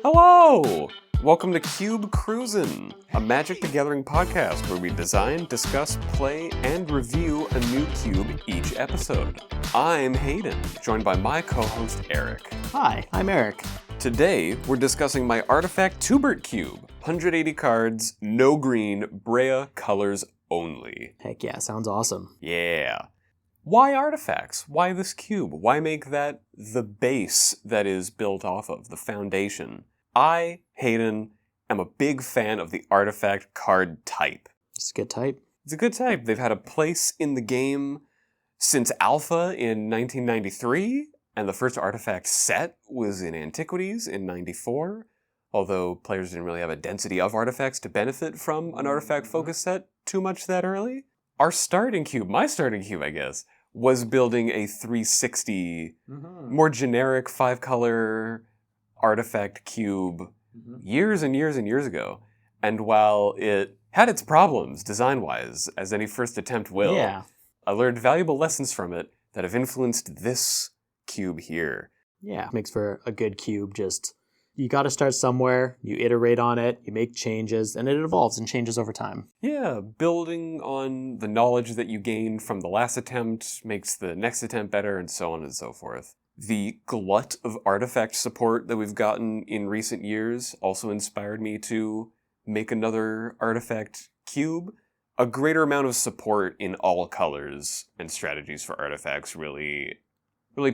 Hello! Welcome to Cube Cruisin', a Magic the Gathering podcast where we design, discuss, play, and review a new cube each episode. I'm Hayden, joined by my co-host Erich. Hi, I'm Erich. Today, we're discussing my Artifact Twobert cube. 180 cards, no green, Brea colors only. Heck yeah, sounds awesome. Yeah. Why artifacts? Why this cube? Why make that the base that is built off of, the foundation? I, Hayden, am a big fan of the artifact card type. It's a good type. It's a good type. They've had a place in the game since Alpha in 1993, and the first artifact set was in Antiquities in 94, although players didn't really have a density of artifacts to benefit from an artifact focus set too much that early. Our starting cube, my starting cube, I guess, was building a 360, more generic 5-color artifact cube years and years and years ago. And while it had its problems design-wise, as any first attempt will, I learned valuable lessons from it that have influenced this cube here. Yeah, makes for a good cube. Just, you got to start somewhere, you iterate on it, you make changes, and it evolves and changes over time. Yeah, building on the knowledge that you gained from the last attempt makes the next attempt better, and so on and so forth. The glut of artifact support that we've gotten in recent years also inspired me to make another artifact cube. A greater amount of support in all colors and strategies for artifacts really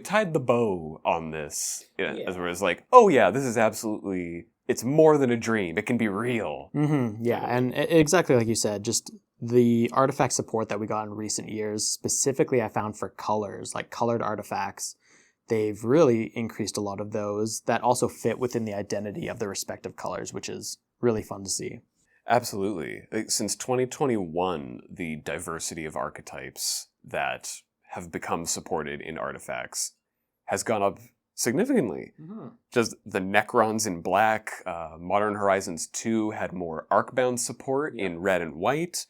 tied the bow on this. As it was like, oh yeah, this is absolutely, it's more than a dream. It can be real. Yeah, and exactly like you said, just the artifact support that we got in recent years, specifically I found for colors, like colored artifacts, they've really increased a lot of those that also fit within the identity of the respective colors, which is really fun to see. Absolutely. Since 2021, the diversity of archetypes that have become supported in artifacts has gone up significantly. Just the Necrons in black, Modern Horizons 2 had more Arcbound support in red and white,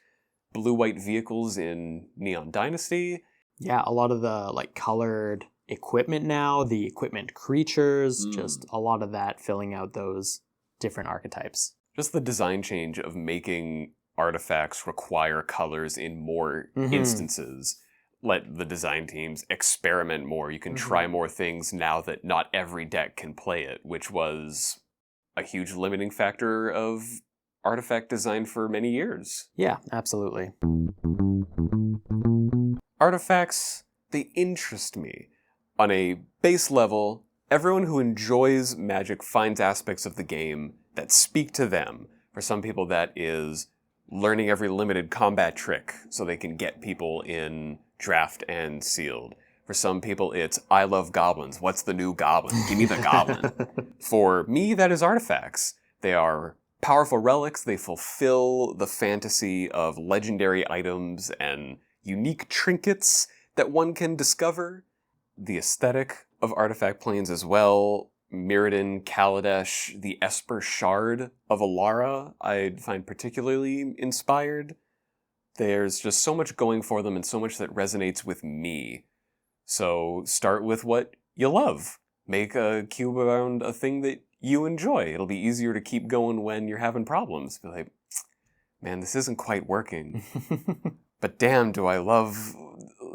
blue-white vehicles in Neon Dynasty. Yeah, a lot of the colored equipment now, the equipment creatures, just a lot of that filling out those different archetypes. Just the design change of making artifacts require colors in more instances. Let the design teams experiment more. You can try more things now that not every deck can play it, which was a huge limiting factor of artifact design for many years. Yeah, absolutely. Artifacts, they interest me. On a base level, everyone who enjoys Magic finds aspects of the game that speak to them. For some people, that is learning every limited combat trick so they can get people in draft and sealed. For some people, it's, I love goblins. What's the new goblin? Give me the goblin. For me, that is artifacts. They are powerful relics. They fulfill the fantasy of legendary items and unique trinkets that one can discover. The aesthetic of artifact planes as well. Mirrodin, Kaladesh, the Esper Shard of Alara, I find particularly inspired. There's just so much going for them and so much that resonates with me. So start with what you love. Make a cube around a thing that you enjoy. It'll be easier to keep going when you're having problems. Be like, man, this isn't quite working. But damn, do I love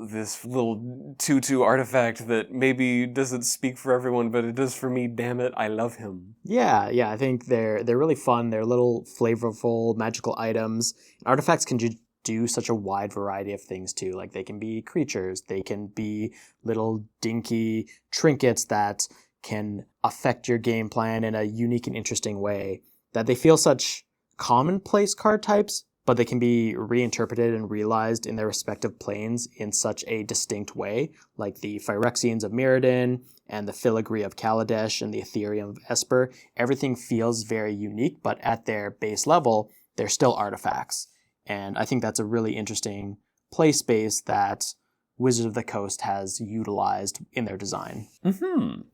this little 2/2 artifact that maybe doesn't speak for everyone, but it does for me. Damn it, I love him. Yeah, I think they're really fun. They're little flavorful magical items. Artifacts can do such a wide variety of things too. Like they can be creatures, they can be little dinky trinkets that can affect your game plan in a unique and interesting way. That they feel such commonplace card types, but they can be reinterpreted and realized in their respective planes in such a distinct way, like the Phyrexians of Mirrodin and the Filigree of Kaladesh and the Ethereum of Esper. Everything feels very unique, but at their base level, they're still artifacts. And I think that's a really interesting play space that Wizards of the Coast has utilized in their design.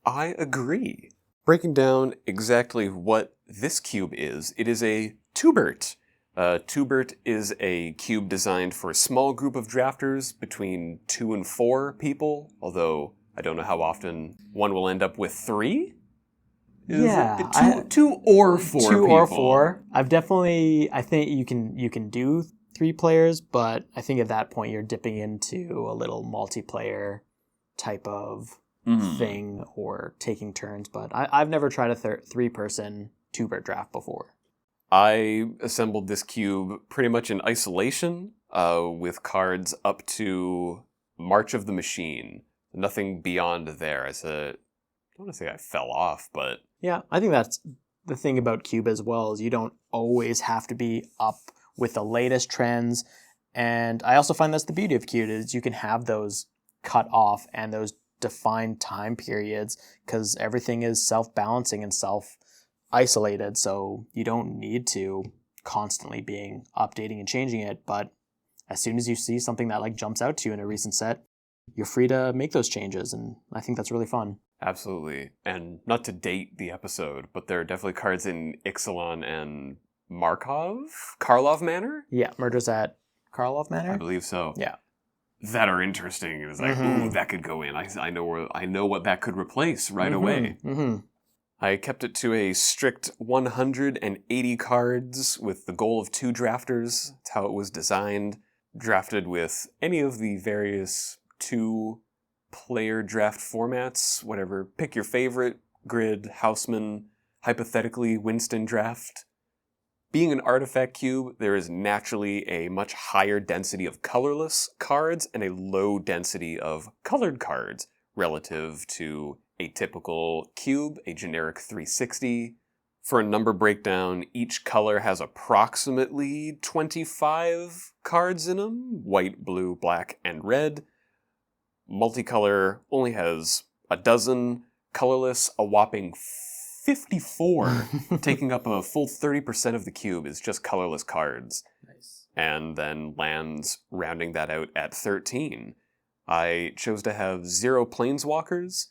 I agree. Breaking down exactly what this cube is, it is a Twobert. Twobert is a cube designed for a small group of drafters between 2 and 4 people, although I don't know how often one will end up with 3. Yeah, Two or four two people. or four. I think you can do 3 players, but I think at that point you're dipping into a little multiplayer type of thing or taking turns. But I've never tried a 3-person Twobert draft before. I assembled this cube pretty much in isolation, with cards up to March of the Machine. Nothing beyond there. I don't want to say I fell off, but... Yeah, I think that's the thing about Cube as well, is you don't always have to be up with the latest trends. And I also find that's the beauty of Cube, is you can have those cut off and those defined time periods, because everything is self-balancing and self-isolated, so you don't need to constantly being updating and changing it. But as soon as you see something that like jumps out to you in a recent set, you're free to make those changes, and I think that's really fun. Absolutely. And not to date the episode, but there are definitely cards in Ixalan and Karlov Manor? Yeah, Murders at Karlov Manor? I believe so. Yeah. That are interesting. It's like, ooh, that could go in. I know what that could replace right away. I kept it to a strict 180 cards with the goal of 2 drafters. That's how it was designed. Drafted with any of the various 2-player draft formats, whatever. Pick your favorite: Grid, Houseman, hypothetically Winston draft. Being an artifact cube, there is naturally a much higher density of colorless cards and a low density of colored cards relative to a typical cube, a generic 360. For a number breakdown, each color has approximately 25 cards in them: white, blue, black, and red. Multicolor only has a dozen. Colorless, a whopping 54, taking up a full 30% of the cube is just colorless cards. Nice. And then lands rounding that out at 13. I chose to have 0 planeswalkers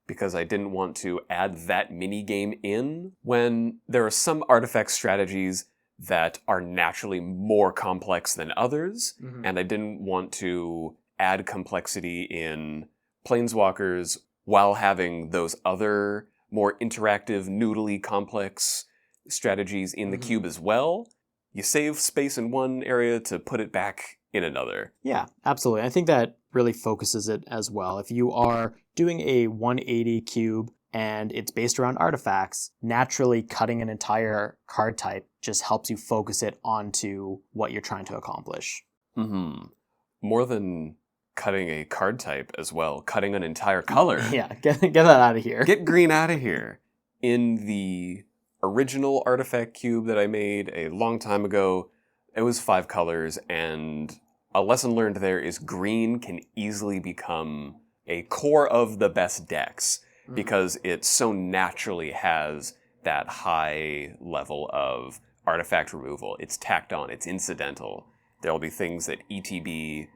because I didn't want to add that minigame in when there are some artifact strategies that are naturally more complex than others, and I didn't want to add complexity in planeswalkers while having those other more interactive, noodly, complex strategies in the cube as well. You save space in one area to put it back in another. Yeah, absolutely. I think that really focuses it as well. If you are doing a 180 cube and it's based around artifacts, naturally cutting an entire card type just helps you focus it onto what you're trying to accomplish. More than cutting a card type as well, cutting an entire color. Yeah, get that out of here. Get green out of here. In the original artifact cube that I made a long time ago, it was 5 colors, and a lesson learned there is green can easily become a core of the best decks because it so naturally has that high level of artifact removal. It's tacked on, it's incidental. There'll be things that ETB,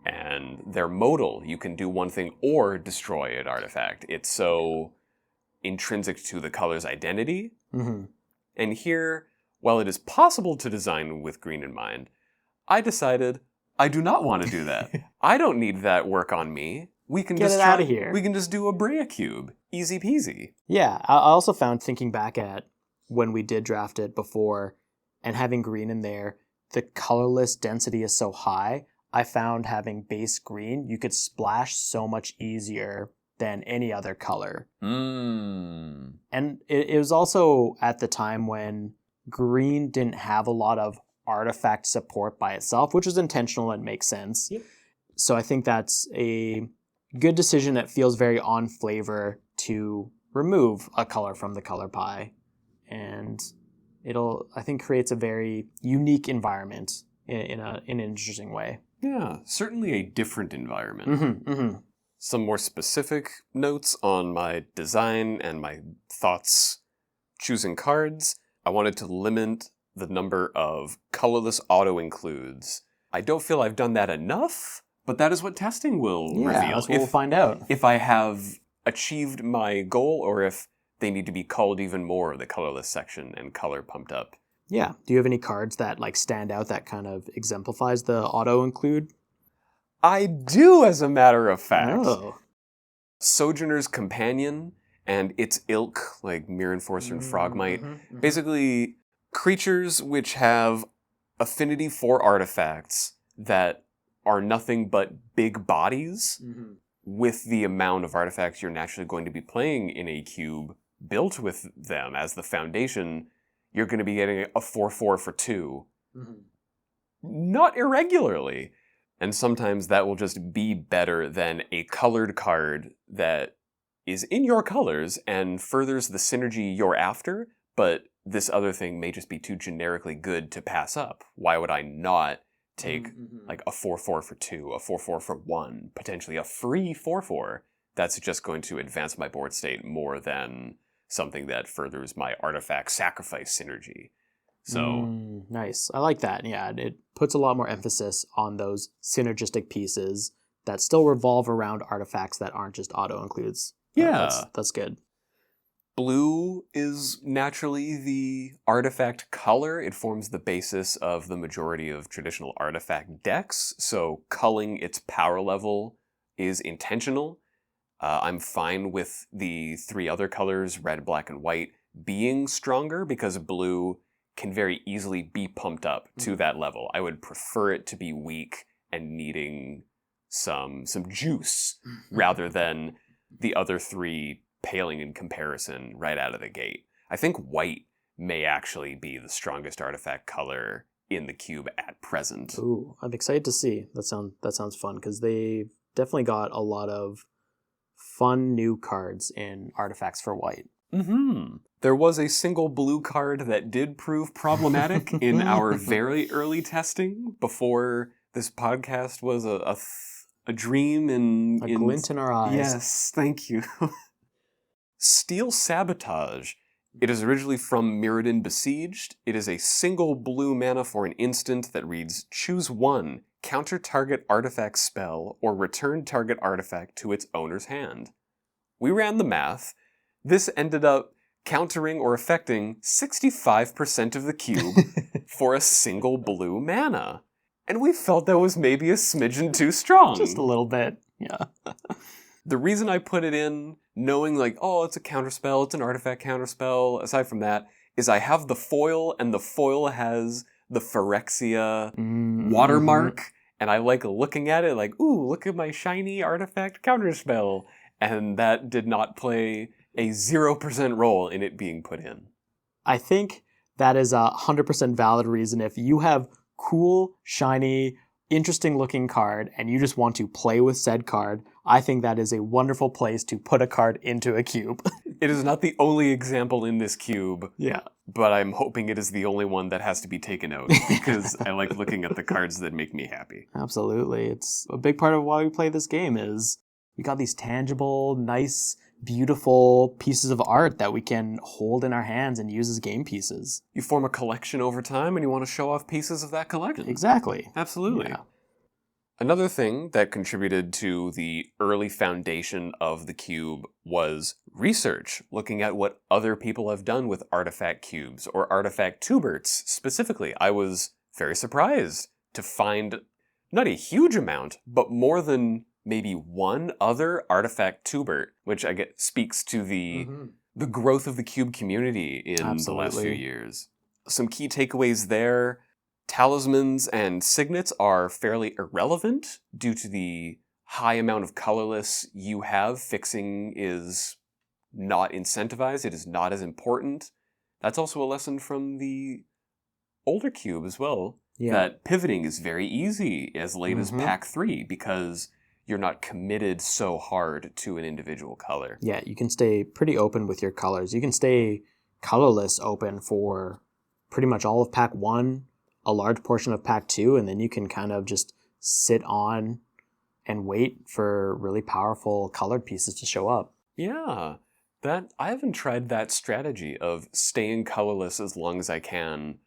and they're modal. You can do one thing or destroy an artifact. It's so intrinsic to the color's identity. And here, while it is possible to design with green in mind, I decided I do not want to do that. I don't need that work on me. We can Get it out of here. We can just do a Brea cube. Easy peasy. Yeah, I also found, thinking back at when we did draft it before and having green in there, the colorless density is so high. I found having base green, you could splash so much easier than any other color. And it was also at the time when green didn't have a lot of artifact support by itself, which is intentional and makes sense. So I think that's a good decision that feels very on flavor to remove a color from the color pie. And it'll, I think, creates a very unique environment in an interesting way. Yeah, certainly a different environment. Some more specific notes on my design and my thoughts choosing cards. I wanted to limit the number of colorless auto-includes. I don't feel I've done that enough, but that is what testing will reveal. That's what we'll find out. If I have achieved my goal or if they need to be culled even more, the colorless section, and color pumped up. Yeah. Do you have any cards that like stand out that kind of exemplifies the auto-include? I do, as a matter of fact. Oh. Sojourner's Companion and its ilk, like Mirror Enforcer and Frogmite, basically creatures which have affinity for artifacts that are nothing but big bodies with the amount of artifacts you're naturally going to be playing in a cube built with them as the foundation. You're going to be getting a 4/4 for 2. Not irregularly. And sometimes that will just be better than a colored card that is in your colors and furthers the synergy you're after, but this other thing may just be too generically good to pass up. Why would I not take like a 4/4 for 2, a 4/4 for 1, potentially a free 4/4? That's just going to advance my board state more than something that furthers my artifact sacrifice synergy. So nice. I like that. Yeah, it puts a lot more emphasis on those synergistic pieces that still revolve around artifacts that aren't just auto includes. Yeah. That's good. Blue is naturally the artifact color. It forms the basis of the majority of traditional artifact decks, so culling its power level is intentional. I'm fine with the 3 other colors, red, black, and white, being stronger because blue can very easily be pumped up to that level. I would prefer it to be weak and needing some juice rather than the other 3 paling in comparison right out of the gate. I think white may actually be the strongest artifact color in the cube at present. Ooh, I'm excited to see. That sounds fun because they've definitely got a lot of fun new cards in artifacts for white. There was a single blue card that did prove problematic in our very early testing before this podcast was a dream and a glint in our eyes. Yes, thank you. Steel Sabotage. It is originally from Mirrodin Besieged. It is a single blue mana for an instant that reads, choose 1, counter target artifact spell, or return target artifact to its owner's hand. We ran the math. This ended up countering or affecting 65% of the cube for a single blue mana. And we felt that was maybe a smidgen too strong. Just a little bit, yeah. The reason I put it in, knowing like, oh, it's a counterspell, it's an artifact counterspell, aside from that, is I have the foil, and the foil has the Phyrexia watermark, and I like looking at it like, ooh, look at my shiny artifact counterspell. And that did not play a 0% role in it being put in. I think that is a 100% valid reason. If you have cool, shiny, interesting looking card and you just want to play with said card, I think that is a wonderful place to put a card into a cube. It is not the only example in this cube. Yeah. But I'm hoping it is the only one that has to be taken out because I like looking at the cards that make me happy. Absolutely. It's a big part of why we play this game is we got these tangible, nice, beautiful pieces of art that we can hold in our hands and use as game pieces. You form a collection over time and you want to show off pieces of that collection. Exactly. Absolutely. Yeah. Another thing that contributed to the early foundation of the cube was research, looking at what other people have done with artifact cubes or artifact Twoberts specifically. I was very surprised to find not a huge amount, but more than maybe one other artifact Twobert, which I get speaks to the growth of the cube community in the last few years. Some key takeaways there. Talismans and signets are fairly irrelevant due to the high amount of colorless you have. Fixing is not incentivized. It is not as important. That's also a lesson from the older cube as well. Yeah. That pivoting is very easy as late as pack 3 because you're not committed so hard to an individual color. Yeah, you can stay pretty open with your colors. You can stay colorless open for pretty much all of pack 1, a large portion of pack 2, and then you can kind of just sit on and wait for really powerful colored pieces to show up. Yeah, that I haven't tried that strategy of staying colorless as long as I can,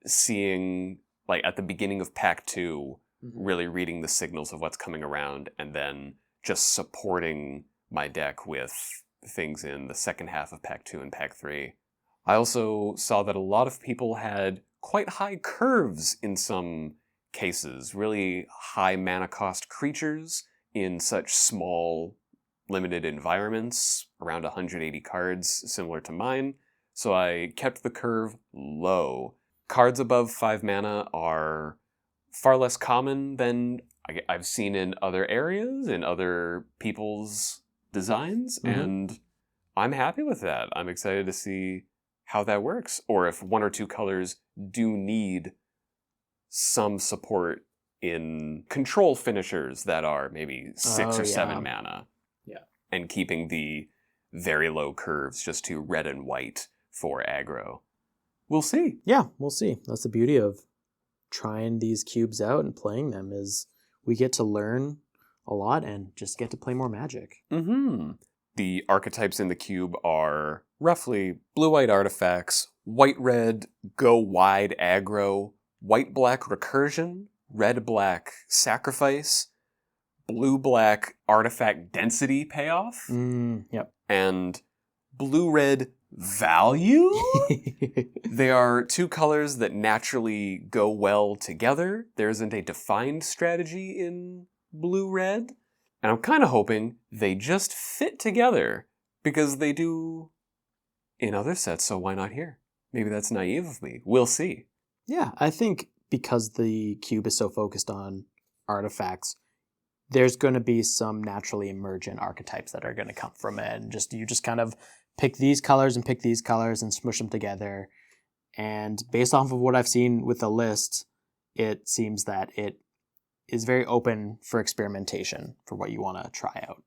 seeing like at the beginning of pack 2, really reading the signals of what's coming around and then just supporting my deck with things in the second half of pack 2 and pack 3. I also saw that a lot of people had quite high curves in some cases, really high mana cost creatures in such small, limited environments around 180 cards, similar to mine. So I kept the curve low. Cards above 5 mana are far less common than I've seen in other areas, in other people's designs, and I'm happy with that. I'm excited to see how that works, or if one or two colors do need some support in control finishers that are maybe 6 or 7 mana. Yeah. And keeping the very low curves just to red and white for aggro. We'll see. Yeah, we'll see. That's the beauty of trying these cubes out and playing them, is we get to learn a lot and just get to play more Magic. The archetypes in the cube are roughly blue-white artifacts, white-red go wide aggro, white-black recursion, red-black sacrifice, blue-black artifact density payoff, Yep. and blue-red value? They are two colors that naturally go well together. There isn't a defined strategy in blue-red. And I'm kind of hoping they just fit together, because they do in other sets, so why not here? Maybe that's naive of me. We'll see. Yeah, I think because the cube is so focused on artifacts, there's going to be some naturally emergent archetypes that are going to come from it. And you just kind of pick these colors and pick these colors and smush them together. And based off of what I've seen with the list, it seems that it is very open for experimentation for what you want to try out.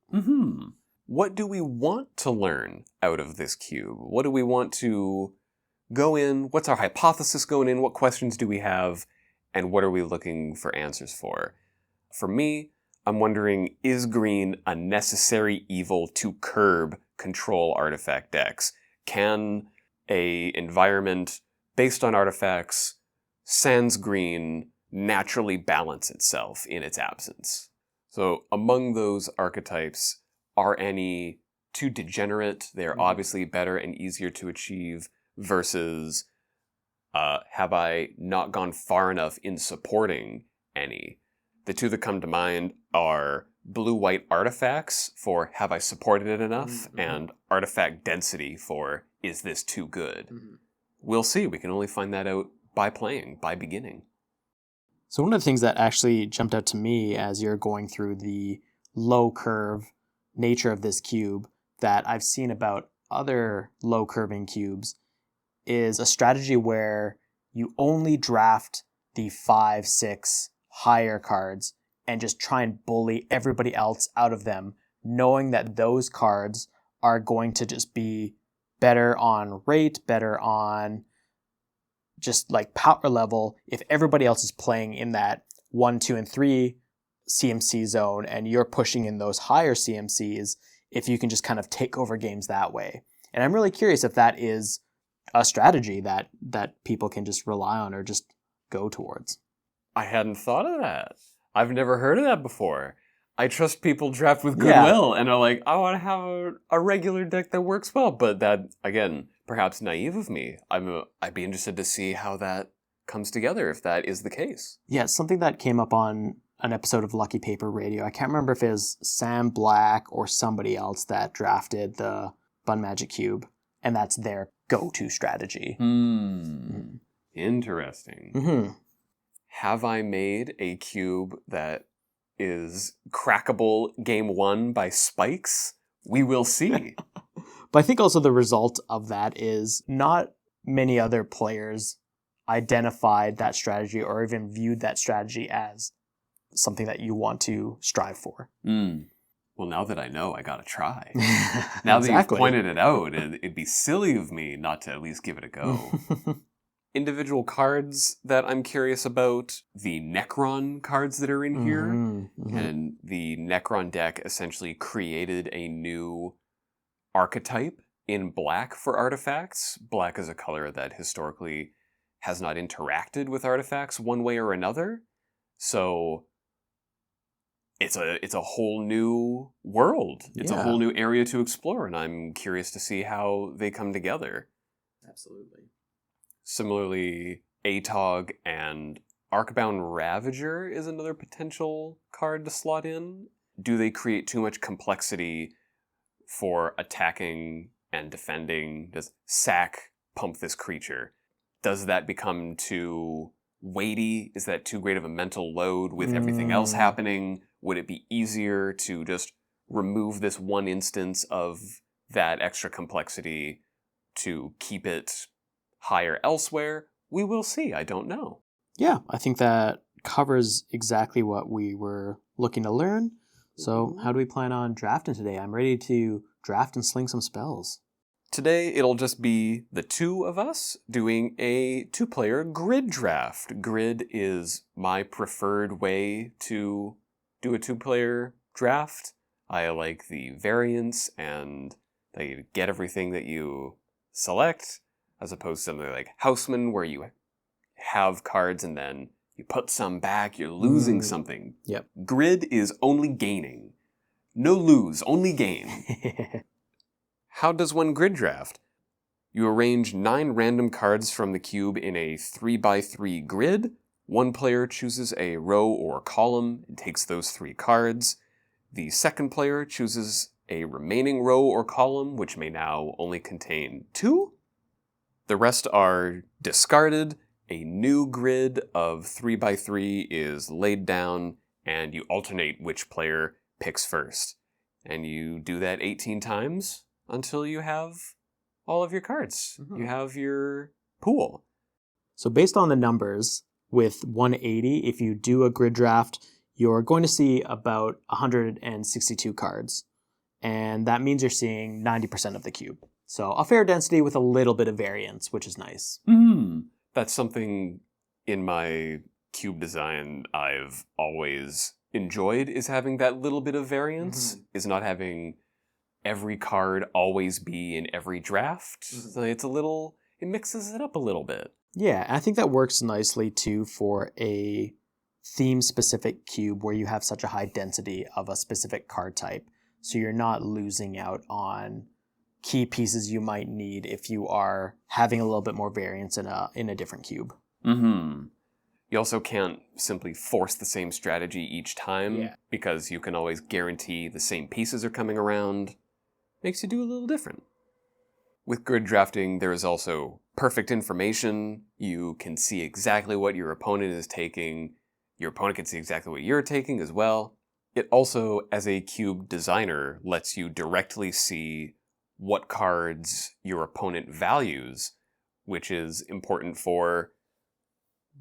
What do we want to learn out of this cube? What do we want to go in? What's our hypothesis going in? What questions do we have? And what are we looking for answers for? For me, I'm wondering, is green a necessary evil to curb control artifact decks? Can a environment based on artifacts, sans green, naturally balance itself in its absence? So among those archetypes, are any too degenerate? They're obviously better and easier to achieve, versus have I not gone far enough in supporting any? The two that come to mind are blue-white artifacts for have I supported it enough, and artifact density for is this too good? We'll see. We can only find that out by playing, by beginning. So one of the things that actually jumped out to me as you're going through the low curve nature of this cube that I've seen about other low curving cubes is a strategy where you only draft the 5, 6 higher cards and just try and bully everybody else out of them, knowing that those cards are going to just be better on rate, better on just like power level if everybody else is playing in that 1, 2, and 3 CMC zone and you're pushing in those higher CMCs, if you can just kind of take over games that way. And I'm really curious if that is a strategy that people can just rely on or just go towards. I hadn't thought of that. I've never heard of that before. I trust people draft with goodwill and are like, I want to have a regular deck that works well. But that, again, perhaps naive of me. I'd be interested to see how that comes together, if that is the case. Yeah, it's something that came up on an episode of Lucky Paper Radio. I can't remember if it was Sam Black or somebody else that drafted the Bun Magic Cube, and that's their go-to strategy. Interesting. Have I made a cube that is crackable game 1 by spikes? We will see. But I think also the result of that is not many other players identified that strategy or even viewed that strategy as something that you want to strive for. Well, now that I know, I gotta try. Now that you've pointed it out, it'd be silly of me not to at least give it a go. Individual cards that I'm curious about, the Necron cards that are in here. And the Necron deck essentially created a new archetype in black for artifacts. Black is a color that historically has not interacted with artifacts one way or another. So it's a whole new world. It's a whole new area to explore, and I'm curious to see how they come together. Absolutely. Similarly, Atog and Arcbound Ravager is another potential card to slot in. Do they create too much complexity for attacking and defending? Does sack pump this creature? Does that become too weighty? Is that too great of a mental load with everything else happening? Would it be easier to just remove this one instance of that extra complexity to keep it higher elsewhere? We will see. I don't know. Yeah, I think that covers exactly what we were looking to learn. So how do we plan on drafting today? I'm ready to draft and sling some spells. Today, it'll just be the two of us doing a two-player grid draft. Grid is my preferred way to do a two-player draft. I like the variance and that you get everything that you select, as opposed to something like Houseman, where you have cards and then you put some back, you're losing something. Yep. Grid is only gaining. No lose, only gain. How does one grid draft? You arrange 9 random cards from the cube in a 3x3 grid. One player chooses a row or column and takes those 3 cards. The second player chooses a remaining row or column, which may now only contain 2. The rest are discarded. A new grid of 3x3 is laid down, and you alternate which player picks first. And you do that 18 times until you have all of your cards. You have your pool. So based on the numbers, with 180, if you do a grid draft, you're going to see about 162 cards. And that means you're seeing 90% of the cube. So a fair density with a little bit of variance, which is nice. That's something in my cube design I've always enjoyed, is having that little bit of variance, is not having every card always be in every draft. So it's it mixes it up a little bit. Yeah, I think that works nicely too for a theme-specific cube where you have such a high density of a specific card type. So you're not losing out on key pieces you might need if you are having a little bit more variance in a different cube. You also can't simply force the same strategy each time because you can always guarantee the same pieces are coming around. Makes you do a little different. With grid drafting, there is also perfect information. You can see exactly what your opponent is taking. Your opponent can see exactly what you're taking as well. It also, as a cube designer, lets you directly see what cards your opponent values, which is important for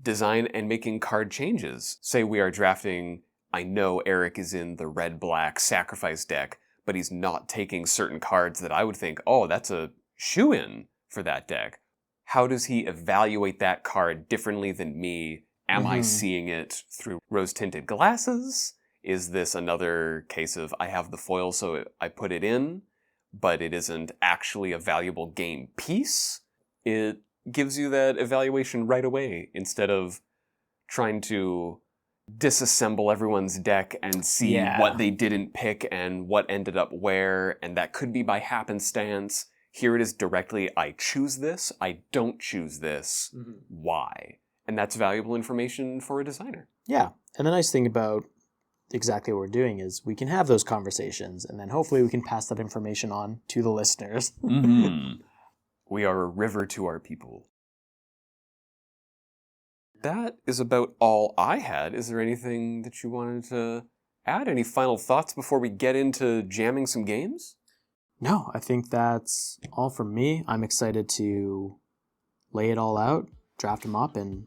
design and making card changes. Say we are drafting, I know Erich is in the red-black sacrifice deck, but he's not taking certain cards that I would think, oh, that's a shoo-in for that deck. How does he evaluate that card differently than me? Am I seeing it through rose-tinted glasses? Is this another case of I have the foil so I put it in, but it isn't actually a valuable game piece? It gives you that evaluation right away instead of trying to disassemble everyone's deck and see what they didn't pick and what ended up where, and that could be by happenstance. Here it is directly, I choose this, I don't choose this, why? And that's valuable information for a designer. Yeah, and the nice thing about exactly what we're doing is we can have those conversations, and then hopefully we can pass that information on to the listeners. We are a river to our people. That is about all I had. Is there anything that you wanted to add? Any final thoughts before we get into jamming some games? No, I think that's all from me. I'm excited to lay it all out, draft them up, and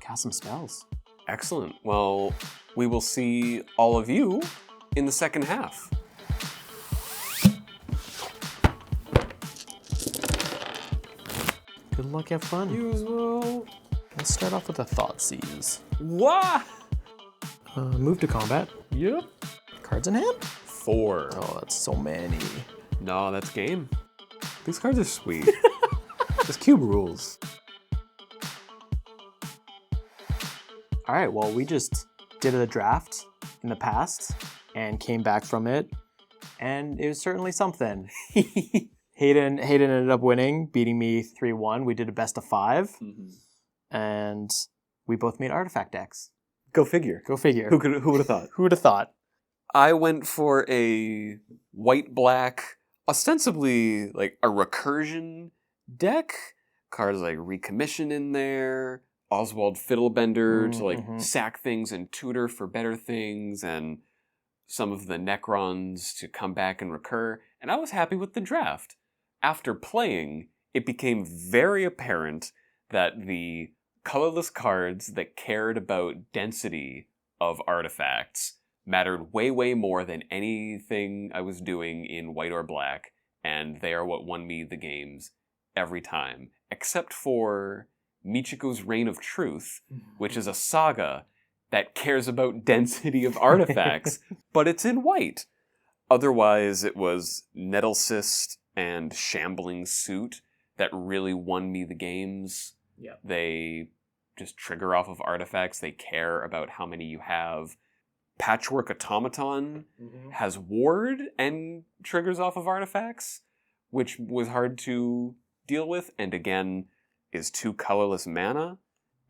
cast some spells. Excellent. Well, we will see all of you in the second half. Good luck, have fun. You as well. Let's start off with a Thoughtseize. What? Move to combat. Yep. Cards in hand? 4. Oh, that's so many. No, that's game. These cards are sweet. This cube rules. All right, well, we just did a draft in the past and came back from it, and it was certainly something. Hayden ended up winning, beating me 3-1. We did a best of 5, and we both made artifact decks. Go figure. Go figure. Who would have thought? Who would have thought? I went for a white-black, ostensibly like a recursion deck. Cards like Recommission in there, Oswald Fiddlebender to like sack things and tutor for better things, and some of the Necrons to come back and recur. And I was happy with the draft. After playing, it became very apparent that the colorless cards that cared about density of artifacts mattered way, way more than anything I was doing in white or black, and they are what won me the games every time, except for Michiko's Reign of Truth, which is a saga that cares about density of artifacts, but it's in white. Otherwise, it was Nettlecyst and Shambling Suit that really won me the games. Yeah. They just trigger off of artifacts. They care about how many you have. Patchwork Automaton has ward and triggers off of artifacts, which was hard to deal with, and again, is 2 colorless mana,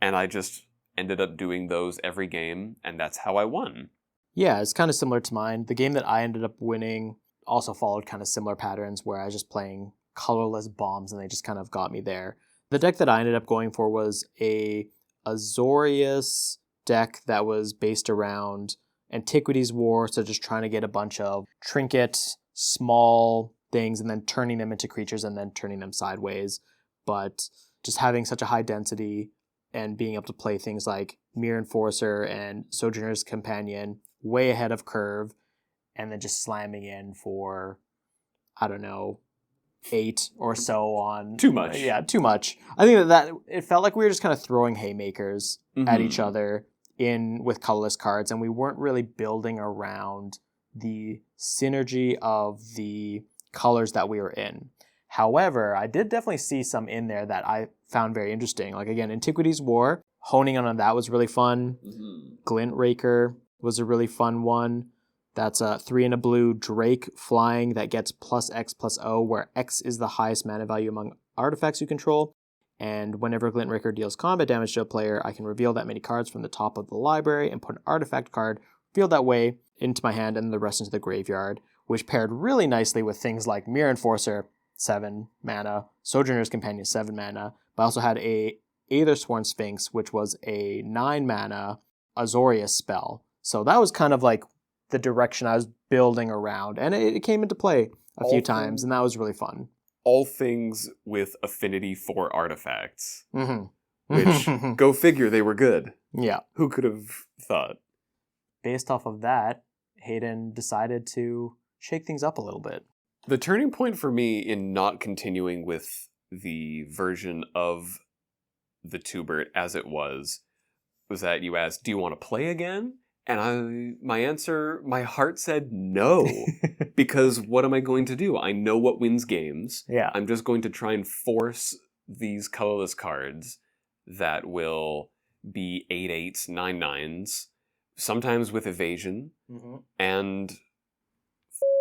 and I just ended up doing those every game, and that's how I won. Yeah, it's kind of similar to mine. The game that I ended up winning also followed kind of similar patterns where I was just playing colorless bombs, and they just kind of got me there. The deck that I ended up going for was a Azorius deck that was based around Antiquities War, so just trying to get a bunch of trinket, small things, and then turning them into creatures and then turning them sideways. But just having such a high density and being able to play things like Mirror Enforcer and Sojourner's Companion way ahead of curve, and then just slamming in for, I don't know, 8 or so on... Too much. Yeah, too much. I think that it felt like we were just kind of throwing haymakers at each other with colorless cards, and we weren't really building around the synergy of the colors that we were in. However, I did definitely see some in there that I found very interesting. Like, again, Antiquities War, honing on that was really fun. Glint Raker was a really fun one. That's a 3 and a blue Drake flying that gets +X+O, where X is the highest mana value among artifacts you control. And whenever Glint Raker deals combat damage to a player, I can reveal that many cards from the top of the library and put an artifact card revealed that way into my hand and the rest into the graveyard, which paired really nicely with things like Mirror Enforcer, 7 mana, Sojourner's Companion, 7 mana, but I also had a Aethersworn Sphinx, which was a 9 mana Azorius spell. So that was kind of like the direction I was building around, and it came into play a few times, and that was really fun. All things with affinity for artifacts. Which, go figure, they were good. Yeah. Who could have thought? Based off of that, Hayden decided to shake things up a little bit. The turning point for me in not continuing with the version of the Twobert as it was that you asked, do you want to play again? And my heart said no, because what am I going to do? I know what wins games. Yeah. I'm just going to try and force these colorless cards that will be 8/8s, 9/9s, sometimes with evasion, and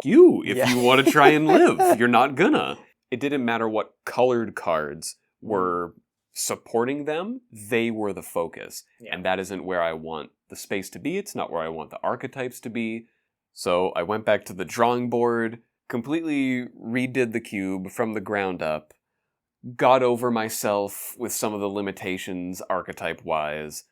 you if you want to try and live. You're not gonna. It didn't matter what colored cards were supporting them, they were the focus. Yeah. And that isn't where I want the space to be. It's not where I want the archetypes to be. So I went back to the drawing board, completely redid the cube from the ground up, got over myself with some of the limitations archetype-wise,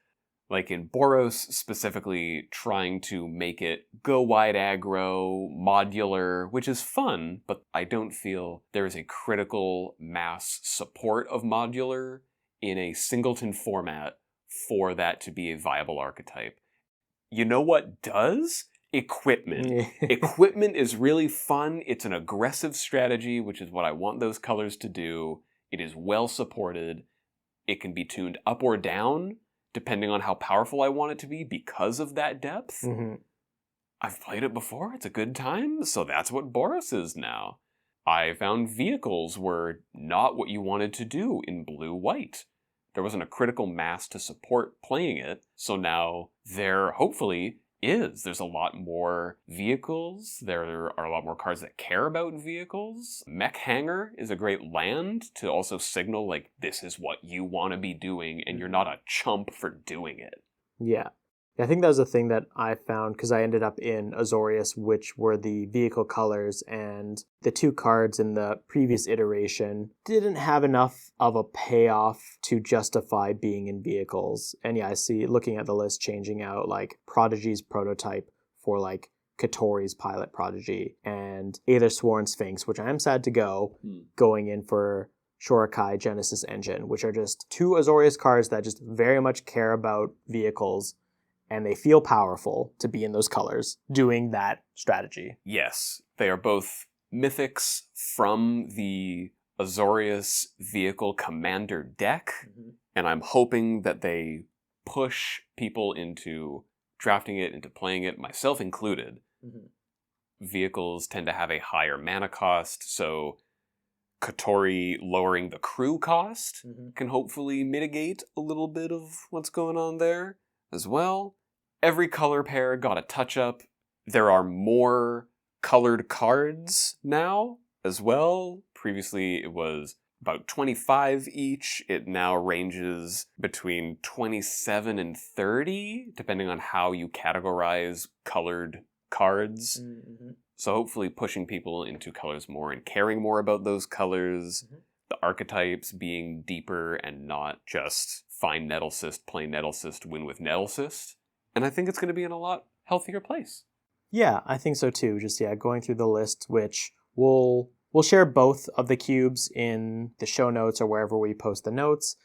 like in Boros specifically trying to make it go wide aggro, modular, which is fun, but I don't feel there is a critical mass support of modular in a singleton format for that to be a viable archetype. You know what does? Equipment. Equipment is really fun. It's an aggressive strategy, which is what I want those colors to do. It is well supported. It can be tuned up or down, depending on how powerful I want it to be because of that depth. I've played it before. It's a good time. So that's what Boros is now. I found vehicles were not what you wanted to do in blue-white. There wasn't a critical mass to support playing it. So now there hopefully is. There's a lot more vehicles. There are a lot more cards that care about vehicles. Mech Hangar is a great land to also signal, like, this is what you want to be doing, and you're not a chump for doing it. Yeah. I think that was a thing that I found because I ended up in Azorius, which were the vehicle colors, and the 2 cards in the previous iteration didn't have enough of a payoff to justify being in vehicles. And yeah, I see, looking at the list, changing out like Prodigy's prototype for like Katori's Pilot Prodigy, and Aether Sworn Sphinx, which I am sad to going in for Shorakai Genesis Engine, which are just 2 Azorius cards that just very much care about vehicles, and they feel powerful to be in those colors doing that strategy. Yes, they are both mythics from the Azorius Vehicle Commander deck, and I'm hoping that they push people into drafting it, into playing it, myself included. Vehicles tend to have a higher mana cost, so Katori lowering the crew cost can hopefully mitigate a little bit of what's going on there as well. Every color pair got a touch-up. There are more colored cards now as well. Previously it was about 25 each. It now ranges between 27 and 30, depending on how you categorize colored cards. So hopefully pushing people into colors more and caring more about those colors. The archetypes being deeper and not just find Nettlecyst, play Nettlecyst, win with Nettlecyst. And I think it's going to be in a lot healthier place. Yeah, I think so too. Just, going through the list, which we'll share both of the cubes in the show notes or wherever we post the notes.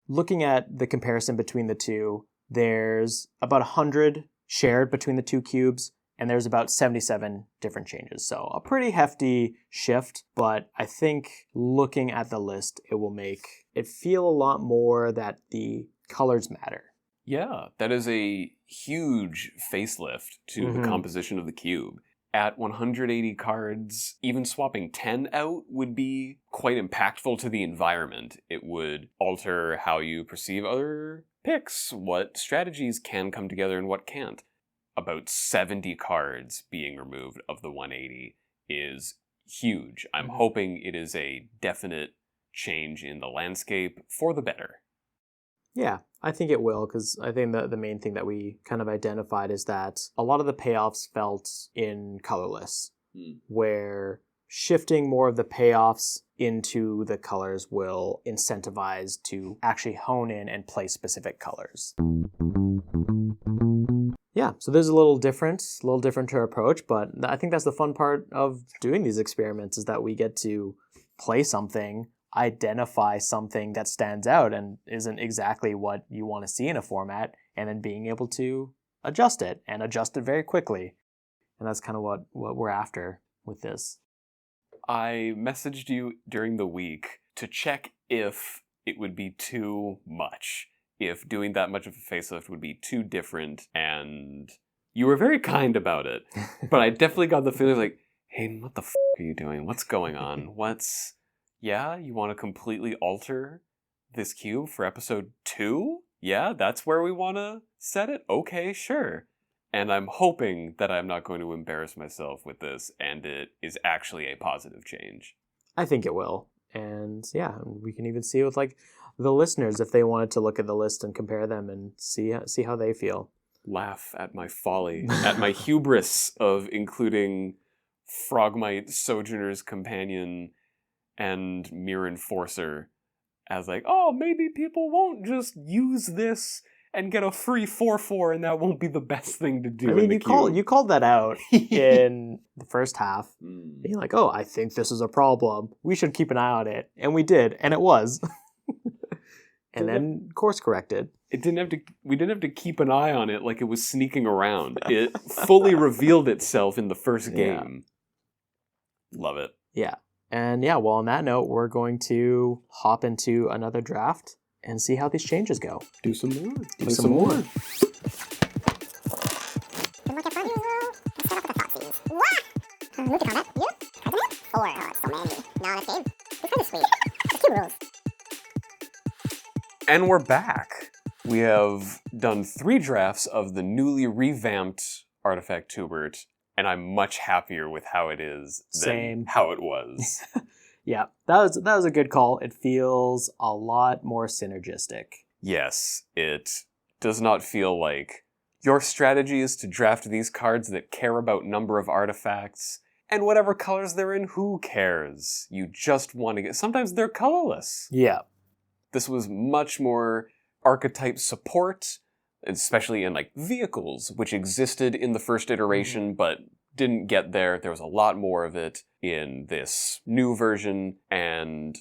Looking at the comparison between the two, there's about 100 shared between the 2 cubes, and there's about 77 different changes. So a pretty hefty shift, but I think looking at the list, it will make it feel a lot more that the colors matter. Yeah, that is a huge facelift to the composition of the cube. At 180 cards, even swapping 10 out would be quite impactful to the environment. It would alter how you perceive other picks, what strategies can come together and what can't. About 70 cards being removed of the 180 is huge. I'm hoping it is a definite change in the landscape for the better. Yeah, I think it will, because I think the main thing that we kind of identified is that a lot of the payoffs felt in colorless, where shifting more of the payoffs into the colors will incentivize to actually hone in and play specific colors. Yeah, so there's a little different to our approach, but I think that's the fun part of doing these experiments, is that we get to play something, identify something that stands out and isn't exactly what you want to see in a format, and then being able to adjust it very quickly. And that's kind of what we're after with this. I messaged you during the week to check if it would be too much, if doing that much of a facelift would be too different, and you were very kind about it. But I definitely got the feeling like, Hayden, what the f*** are you doing? What's going on? Yeah, you want to completely alter this cube for episode 2? Yeah, that's where we want to set it? Okay, sure. And I'm hoping that I'm not going to embarrass myself with this, and it is actually a positive change. I think it will. And yeah, we can even see with like the listeners, if they wanted to look at the list and compare them and see how they feel. Laugh at my folly, at my hubris of including Frogmite, Sojourner's Companion, and Mirror Enforcer as like, oh, maybe people won't just use this and get a free 4/4, and that won't be the best thing to do. I mean, you called that out in the first half. Being like, oh, I think this is a problem. We should keep an eye on it. And we did, and it was. And then course corrected. We didn't have to keep an eye on it like it was sneaking around. It fully revealed itself in the first game. Yeah. Love it. Yeah. And yeah, well, on that note, we're going to hop into another draft and see how these changes go. Do some more. Do some more. Good luck, everyone. Let's start off with the philosophies. What? Move to combat. You? President? 4. Oh, it's so manly. Nah, that's game. It's kind of sweet. It's 2 rules. And we're back. We have done 3 drafts of the newly revamped Artifact Twobert, and I'm much happier with how it is than how it was. Yeah, that was a good call. It feels a lot more synergistic. Yes, it does not feel like Your strategy is to draft these cards that care about number of artifacts, and whatever colors they're in, who cares? You just want to get... Sometimes they're colorless. Yeah. This was much more archetype support, especially in like vehicles, which existed in the first iteration, but didn't get there. There was a lot more of it in this new version, and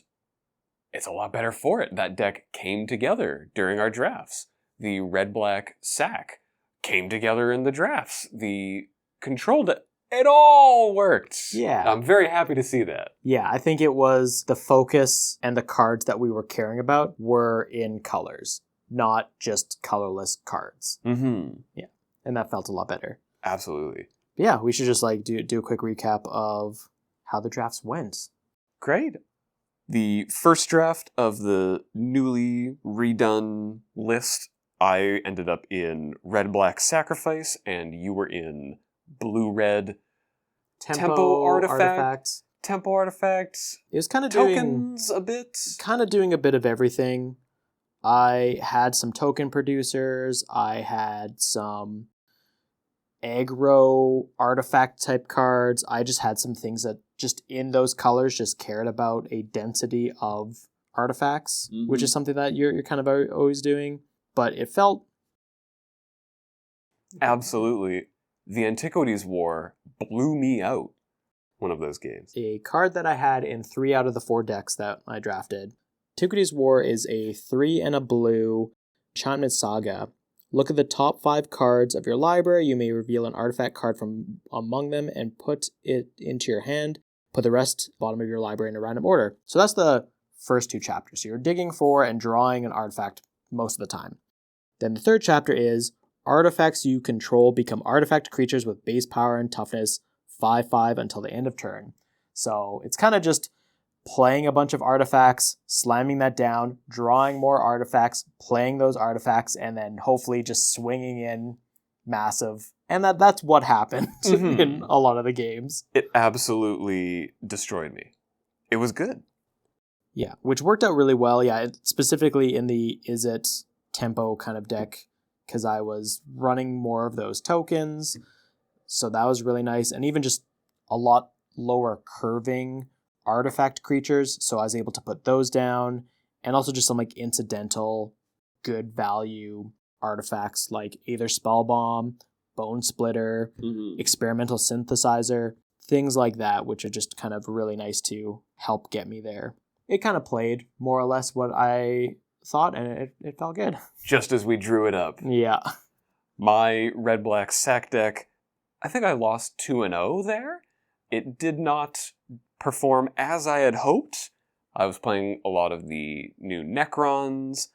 it's a lot better for it. That deck came together during our drafts. The red-black sack came together in the drafts. The control deck, it all worked. Yeah. I'm very happy to see that. Yeah, I think it was the focus and the cards that we were caring about were in colors, not just colorless cards. Mm-hmm. Yeah, and that felt a lot better. Absolutely. But yeah, we should just like do a quick recap of how the drafts went. Great. The first draft of the newly redone list, I ended up in red-black sacrifice, and you were in blue-red tempo artifacts. Tempo artifacts. It was kind of tokens a bit. doing a bit of everything. I had some token producers. I had some aggro artifact type cards. I just had some things that just in those colors just cared about a density of artifacts, which is something that you're kind of always doing. But it felt... Absolutely. The Antiquities War blew me out one of those games. A card that I had in 3 out of the 4 decks that I drafted. Antiquities War is a 3 and a blue Enchantment Saga. Look at the top 5 cards of your library. You may reveal an artifact card from among them and put it into your hand. Put the rest bottom of your library in a random order. So that's the first 2 chapters. So you're digging for and drawing an artifact most of the time. Then the third chapter is artifacts you control become artifact creatures with base power and toughness 5/5 until the end of turn. So it's kind of just playing a bunch of artifacts, slamming that down, drawing more artifacts, playing those artifacts, and then hopefully just swinging in massive. And that's what happened in a lot of the games. It absolutely destroyed me. It was good. Yeah, which worked out really well. Yeah, specifically in the Is It tempo kind of deck, because I was running more of those tokens. So that was really nice. And even just a lot lower curving artifact creatures. So I was able to put those down. And also just some like incidental good value artifacts like Aether Spellbomb, Bone Splitter, Experimental Synthesizer, things like that, which are just kind of really nice to help get me there. It kind of played more or less what I thought, and it felt good. Just as we drew it up. Yeah. My red-black sack deck, I think I lost 2-0 there. It did not perform as I had hoped. I was playing a lot of the new Necrons,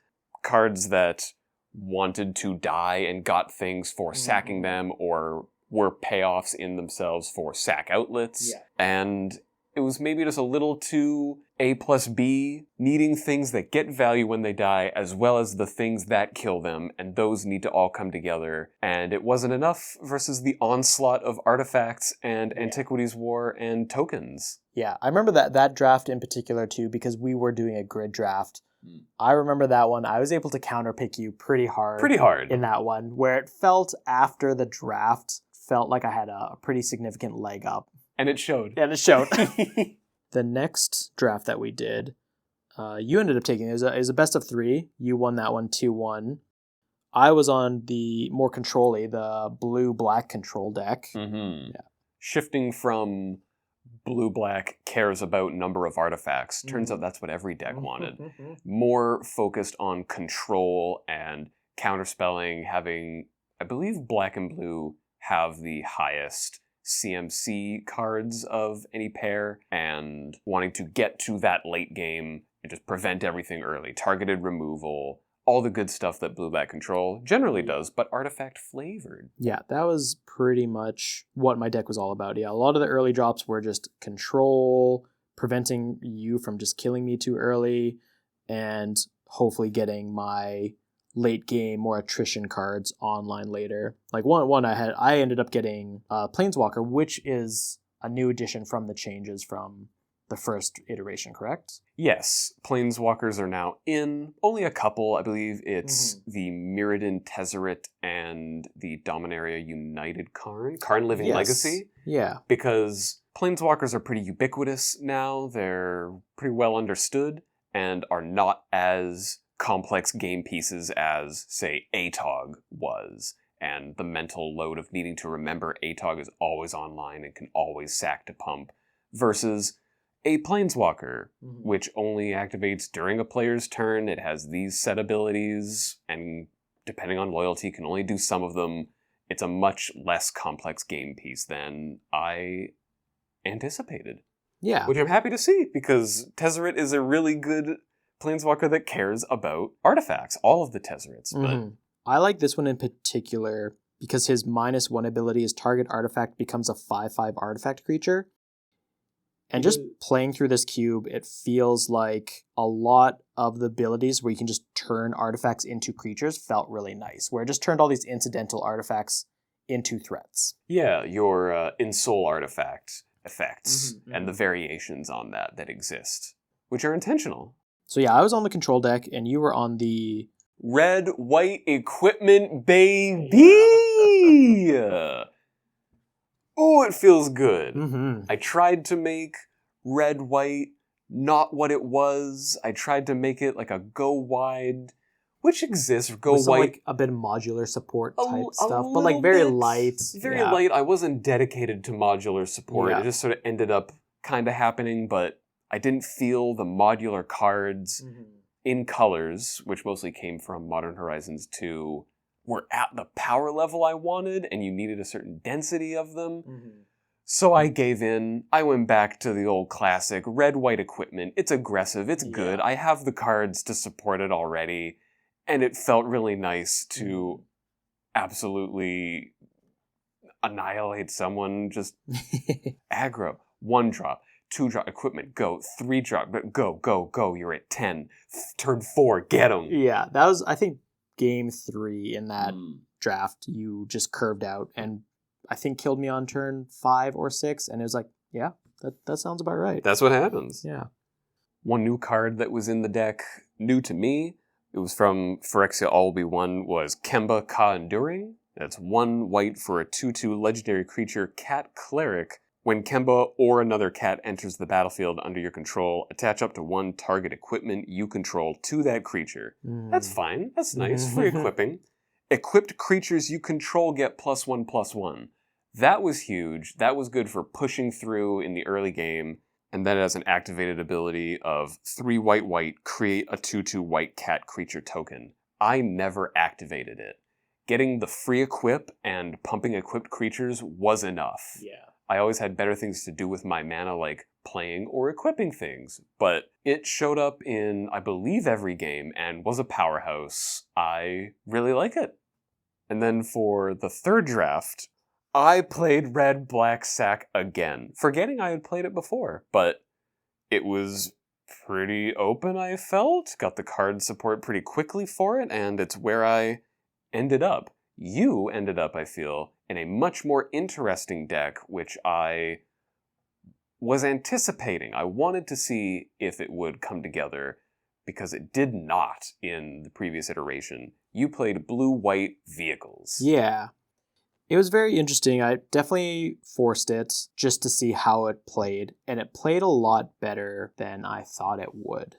cards that wanted to die and got things for sacking them or were payoffs in themselves for sack outlets. Yeah. And it was maybe just a little too A plus B, needing things that get value when they die, as well as the things that kill them, and those need to all come together. And it wasn't enough versus the onslaught of artifacts and Antiquities War and tokens. Yeah, I remember that draft in particular too, because we were doing a grid draft. I remember that one. I was able to counterpick you pretty hard. In that one, where it felt after the draft, felt like I had a pretty significant leg up. And it showed. And it showed. The next draft that we did, you ended up taking. It was a best of 3. You won that one 2-1. I was on the more control-y, the blue-black control deck. Yeah. Shifting from blue-black cares about number of artifacts. Turns out that's what every deck wanted. More focused on control and counterspelling, having, I believe black and blue have the highest CMC cards of any pair, and wanting to get to that late game and just prevent everything early. Targeted removal, all the good stuff that blue-black control generally does, but artifact flavored. Yeah, that was pretty much what my deck was all about. Yeah, a lot of the early drops were just control, preventing you from just killing me too early, and hopefully getting my late game, more attrition cards online later. Like one I ended up getting Planeswalker, which is a new addition from the changes from the first iteration, correct? Yes, Planeswalkers are now in. Only a couple, I believe it's the Mirrodin Tezzeret and the Dominaria United Karn Living Yes. Legacy. Yeah. Because Planeswalkers are pretty ubiquitous now, they're pretty well understood, and are not as complex game pieces as, say, ATOG was. And the mental load of needing to remember ATOG is always online and can always sack to pump, versus a Planeswalker, which only activates during a player's turn. It has these set abilities, and depending on loyalty, can only do some of them. It's a much less complex game piece than I anticipated. Yeah. Which I'm happy to see, because Tezzeret is a really good Planeswalker that cares about artifacts, all of the Tezzerets. But I like this one in particular because his -1 ability is target artifact becomes a 5/5 artifact creature. And just playing through this cube, it feels like a lot of the abilities where you can just turn artifacts into creatures felt really nice, where it just turned all these incidental artifacts into threats. Yeah, your in-soul artifact effects and the variations on that exist, which are intentional. So yeah, I was on the control deck and you were on the... Red-white equipment, baby! Oh, it feels good. I tried to make red-white not what it was. I tried to make it like a go-wide, which exists, go-white. Like a bit of modular support type stuff, but like very light. Very light. I wasn't dedicated to modular support. Yeah. It just sort of ended up kind of happening, but I didn't feel the modular cards in colors, which mostly came from Modern Horizons 2, were at the power level I wanted, and you needed a certain density of them. So I gave in. I went back to the old classic red-white equipment. It's aggressive. It's good. I have the cards to support it already, and it felt really nice to absolutely annihilate someone. Just aggro. 1-drop. 2-drop equipment, go. 3-drop, go. You're at 10. Turn 4, get them. Yeah, that was, I think, game 3 in that draft. You just curved out and I think killed me on turn 5 or 6. And it was like, yeah, that sounds about right. That's what happens. Yeah. One new card that was in the deck, new to me, it was from Phyrexia All Will Be One, was Kemba Ka Enduring. That's 1 white for a 2/2 legendary creature, Cat Cleric. When Kemba or another cat enters the battlefield under your control, attach up to 1 target equipment you control to that creature. That's fine. That's nice. Free equipping. Equipped creatures you control get +1/+1. That was huge. That was good for pushing through in the early game. And then it has an activated ability of 3 white, create a 2/2 white cat creature token. I never activated it. Getting the free equip and pumping equipped creatures was enough. Yeah. I always had better things to do with my mana, like playing or equipping things. But it showed up in, I believe, every game and was a powerhouse. I really like it. And then for the third draft, I played Red Black Sack again, forgetting I had played it before. But it was pretty open, I felt. Got the card support pretty quickly for it, and it's where I ended up. You ended up, I feel, in a much more interesting deck, which I was anticipating. I wanted to see if it would come together, because it did not in the previous iteration. You played blue-white vehicles. Yeah. It was very interesting. I definitely forced it just to see how it played, and it played a lot better than I thought it would.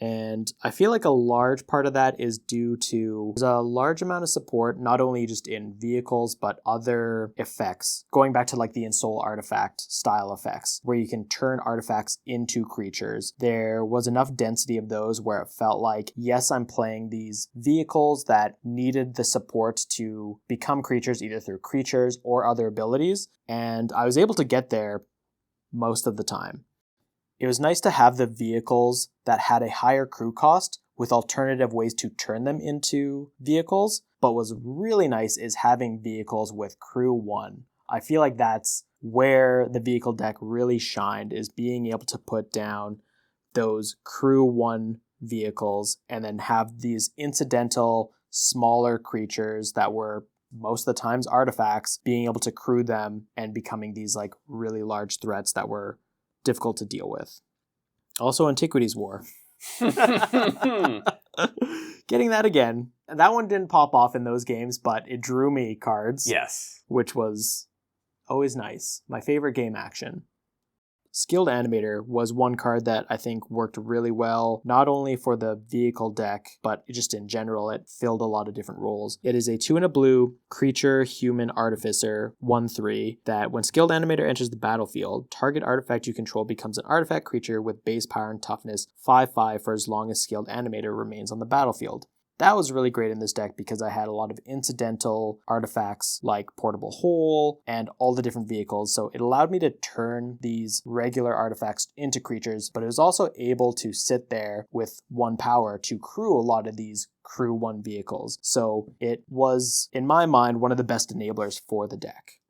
And I feel like a large part of that is due to there's a large amount of support, not only just in vehicles, but other effects. Going back to like the in-soul artifact style effects, where you can turn artifacts into creatures. There was enough density of those where it felt like, yes, I'm playing these vehicles that needed the support to become creatures, either through creatures or other abilities. And I was able to get there most of the time. It was nice to have the vehicles that had a higher crew cost with alternative ways to turn them into vehicles, but what's really nice is having vehicles with crew 1. I feel like that's where the vehicle deck really shined, is being able to put down those crew 1 vehicles and then have these incidental, smaller creatures that were most of the times artifacts, being able to crew them and becoming these like really large threats that were difficult to deal with. Also, Antiquities War. Getting that again. And that one didn't pop off in those games, but it drew me cards. Yes. Which was always nice. My favorite game action. Skilled Animator was one card that I think worked really well, not only for the vehicle deck, but just in general. It filled a lot of different roles. It is a 2 and a blue creature, human, artificer, 1/3, that when Skilled Animator enters the battlefield, target artifact you control becomes an artifact creature with base power and toughness 5/5 for as long as Skilled Animator remains on the battlefield. That was really great in this deck because I had a lot of incidental artifacts like Portable Hole and all the different vehicles. So it allowed me to turn these regular artifacts into creatures, but it was also able to sit there with 1 power to crew a lot of these crew 1 vehicles. So it was, in my mind, one of the best enablers for the deck.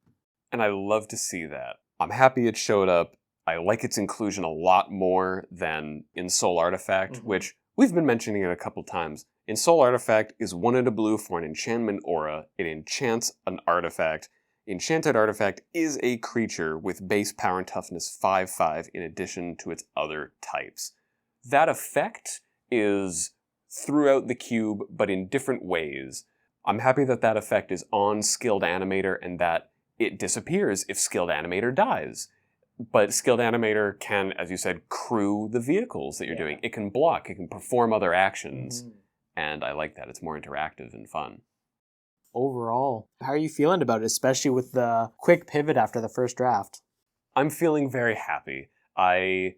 And I love to see that. I'm happy it showed up. I like its inclusion a lot more than in Soul Artifact, which we've been mentioning it a couple times. In Soul Artifact is 1 and a blue for an enchantment aura. It enchants an artifact. Enchanted artifact is a creature with base power and toughness 5/5 in addition to its other types. That effect is throughout the cube, but in different ways. I'm happy that that effect is on Skilled Animator and that it disappears if Skilled Animator dies. But Skilled Animator can, as you said, crew the vehicles that you're doing. It can block, it can perform other actions. And I like that. It's more interactive and fun. Overall, how are you feeling about it, especially with the quick pivot after the first draft? I'm feeling very happy. I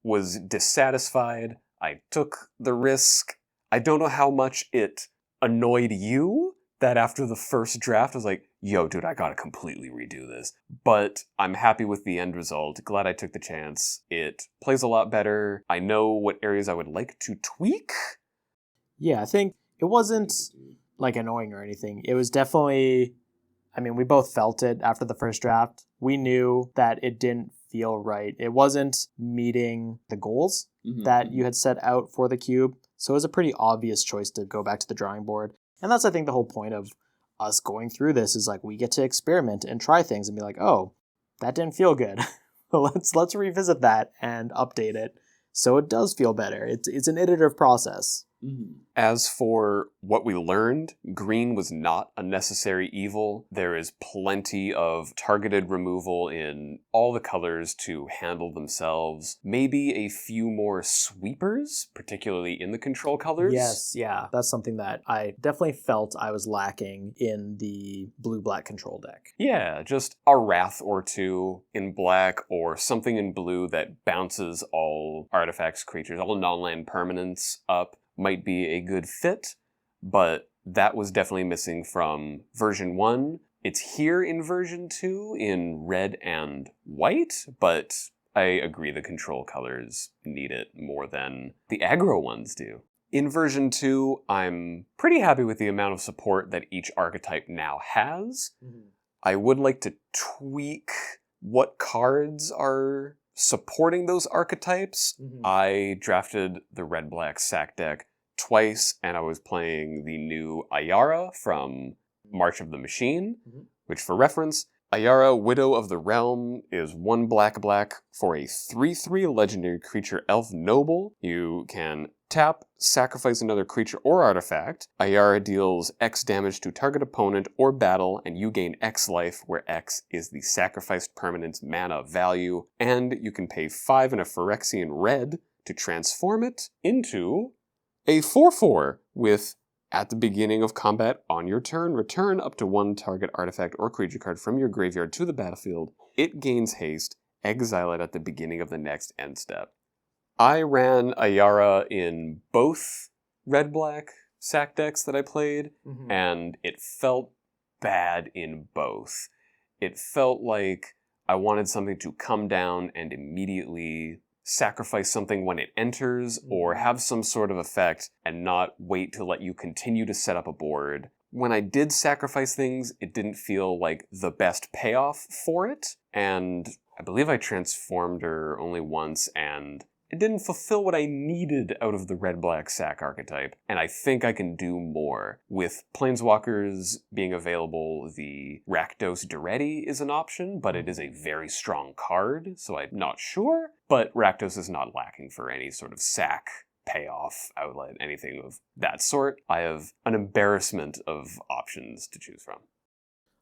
was dissatisfied. I took the risk. I don't know how much it annoyed you that after the first draft I was like, yo, dude, I gotta completely redo this. But I'm happy with the end result. Glad I took the chance. It plays a lot better. I know what areas I would like to tweak. Yeah, I think it wasn't like annoying or anything. It was definitely, I mean, we both felt it after the first draft. We knew that it didn't feel right. It wasn't meeting the goals that you had set out for the cube. So it was a pretty obvious choice to go back to the drawing board. And that's, I think, the whole point of us going through this is like we get to experiment and try things and be like, oh, that didn't feel good. let's revisit that and update it so it does feel better. It's an iterative process. As for what we learned, green was not a necessary evil. There is plenty of targeted removal in all the colors to handle themselves. Maybe a few more sweepers, particularly in the control colors. Yes, yeah. That's something that I definitely felt I was lacking in the blue-black control deck. Yeah, just a wrath or two in black or something in blue that bounces all artifacts, creatures, all non-land permanents up. Might be a good fit, but that was definitely missing from version 1. It's here in version 2 in red and white, but I agree the control colors need it more than the aggro ones do. In version 2, I'm pretty happy with the amount of support that each archetype now has. I would like to tweak what cards are supporting those archetypes. I drafted the red-black sack deck twice, and I was playing the new Ayara from March of the Machine, which for reference, Ayara, Widow of the Realm, is 1 black for a 3/3 legendary creature elf noble. You can tap, sacrifice another creature or artifact. Ayara deals X damage to target opponent or battle, and you gain X life, where X is the sacrificed permanent's mana value, and you can pay 5 and a Phyrexian red to transform it into a 4/4 with, at the beginning of combat on your turn, return up to 1 target artifact or creature card from your graveyard to the battlefield. It gains haste, exile it at the beginning of the next end step. I ran Ayara in both red-black sack decks that I played, and it felt bad in both. It felt like I wanted something to come down and immediately sacrifice something when it enters, or have some sort of effect and not wait to let you continue to set up a board. When I did sacrifice things, it didn't feel like the best payoff for it, and I believe I transformed her only once, and it didn't fulfill what I needed out of the red-black sack archetype, and I think I can do more. With Planeswalkers being available, the Rakdos Duretti is an option, but it is a very strong card, so I'm not sure. But Rakdos is not lacking for any sort of sack payoff, outlet, anything of that sort. I have an embarrassment of options to choose from.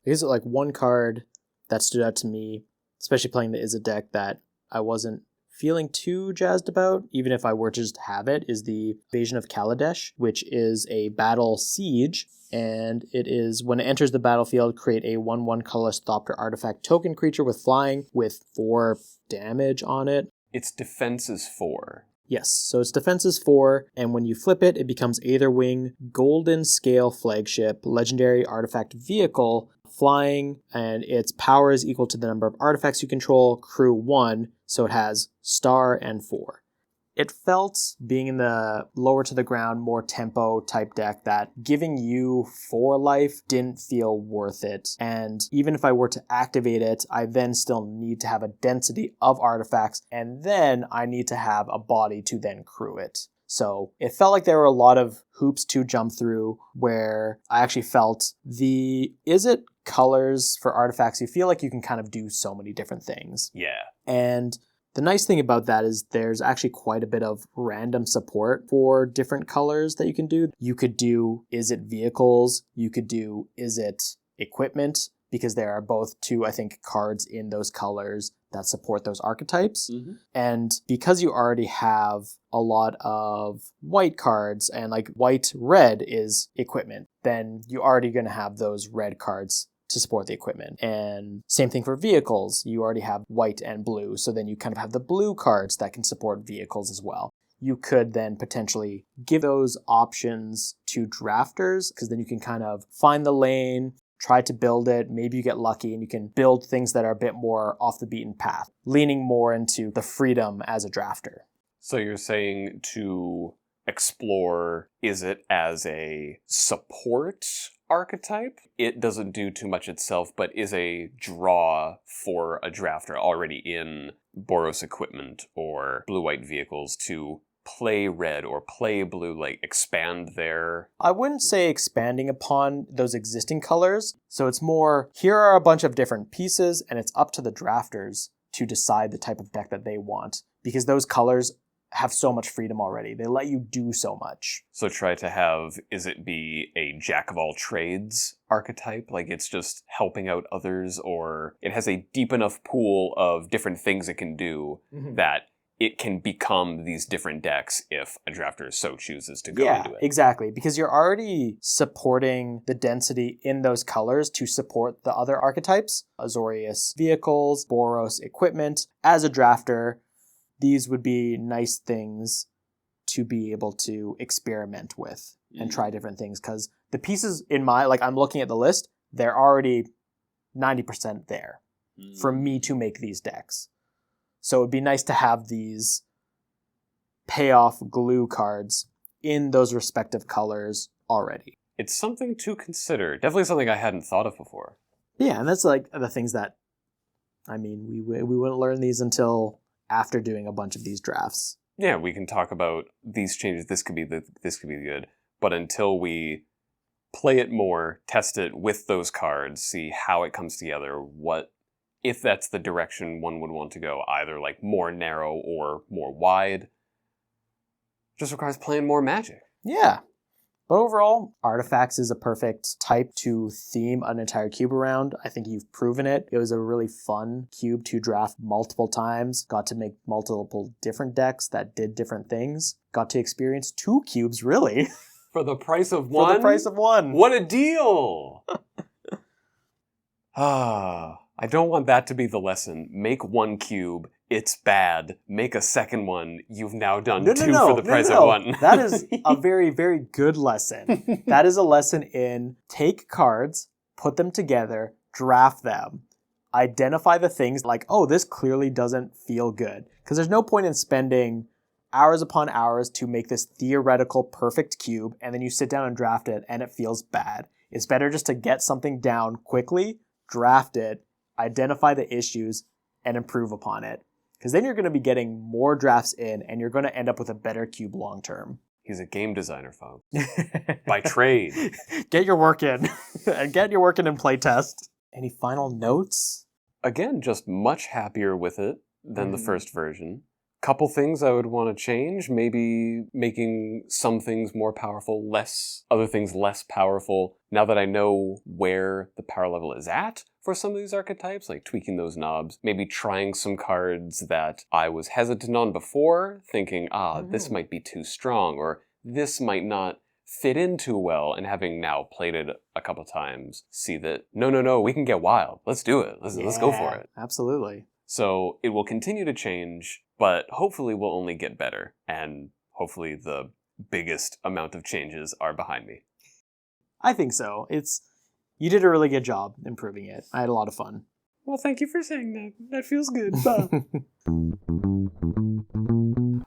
I guess like one card that stood out to me, especially playing the Izzet deck, that I wasn't feeling too jazzed about, even if I were to just have it, is the Invasion of Kaladesh, which is a battle siege, and it is, when it enters the battlefield, create a 1/1 colorless Thopter artifact token creature with flying with 4 damage on it. Its defense is 4. Yes, so its defense is 4, and when you flip it, it becomes Aetherwing, Golden Scale Flagship, Legendary Artifact Vehicle, flying, and its power is equal to the number of artifacts you control, crew 1, so it has star and 4. It felt, being in the lower to the ground, more tempo type deck, that giving you 4 life didn't feel worth it. And even if I were to activate it, I then still need to have a density of artifacts, and then I need to have a body to then crew it. So it felt like there were a lot of hoops to jump through, where I actually felt Izzet colors for artifacts, you feel like you can kind of do so many different things. Yeah. And the nice thing about that is there's actually quite a bit of random support for different colors that you can do. You could do Izzet vehicles, you could do Izzet equipment, because there are both 2, I think, cards in those colors that support those archetypes. Mm-hmm. And because you already have a lot of white cards, and like white-red is equipment, then you're already going to have those red cards to support the equipment. And same thing for vehicles. You already have white and blue, so then you kind of have the blue cards that can support vehicles as well. You could then potentially give those options to drafters, because then you can kind of find the lane, try to build it, maybe you get lucky and you can build things that are a bit more off the beaten path, leaning more into the freedom as a drafter. So you're saying to explore Izzet as a support archetype? It doesn't do too much itself, but is a draw for a drafter already in Boros equipment or blue-white vehicles to play red or play blue, like expand their... I wouldn't say expanding upon those existing colors. So it's more, here are a bunch of different pieces, and it's up to the drafters to decide the type of deck that they want, because those colors have so much freedom already. They let you do so much. So try to have, Izzet be a jack-of-all-trades archetype? Like it's just helping out others, or it has a deep enough pool of different things it can do that it can become these different decks if a drafter so chooses to go into it. Exactly. Because you're already supporting the density in those colors to support the other archetypes. Azorius vehicles, Boros equipment. As a drafter, these would be nice things to be able to experiment with and try different things. Because the pieces in I'm looking at the list, they're already 90% there for me to make these decks. So it'd be nice to have these payoff glue cards in those respective colors already. It's something to consider. Definitely something I hadn't thought of before. Yeah, and that's like the things that, I mean, we wouldn't learn these until after doing a bunch of these drafts. Yeah, we can talk about these changes. This could be good. But until we play it more, test it with those cards, see how it comes together, if that's the direction one would want to go, either like more narrow or more wide, just requires playing more Magic. Yeah. But overall, Artifacts is a perfect type to theme an entire cube around. I think you've proven it. It was a really fun cube to draft multiple times. Got to make multiple different decks that did different things. Got to experience 2 cubes, really. For the price of one? For the price of one. What a deal! I don't want that to be the lesson. Make 1 cube. It's bad. Make a second one. You've now done 2 for the price of 1. That is a very, very good lesson. That is a lesson in take cards, put them together, draft them, identify the things like, oh, this clearly doesn't feel good. Because there's no point in spending hours upon hours to make this theoretical perfect cube, and then you sit down and draft it, and it feels bad. It's better just to get something down quickly, draft it, identify the issues, and improve upon it. Because then you're going to be getting more drafts in, and you're going to end up with a better cube long term. He's a game designer, folks. By trade. Get your work in. And get your work in playtest. Any final notes? Again, just much happier with it than the first version. Couple things I would want to change. Maybe making some things more powerful, other things less powerful. Now that I know where the power level is at for some of these archetypes, like tweaking those knobs, maybe trying some cards that I was hesitant on before, thinking, this might be too strong, or this might not fit in too well, and having now played it a couple times, see that, no, we can get wild. Let's do it. Let's go for it. Absolutely. So it will continue to change, but hopefully will only get better, and hopefully the biggest amount of changes are behind me. I think so. You did a really good job improving it. I had a lot of fun. Well, thank you for saying that. That feels good.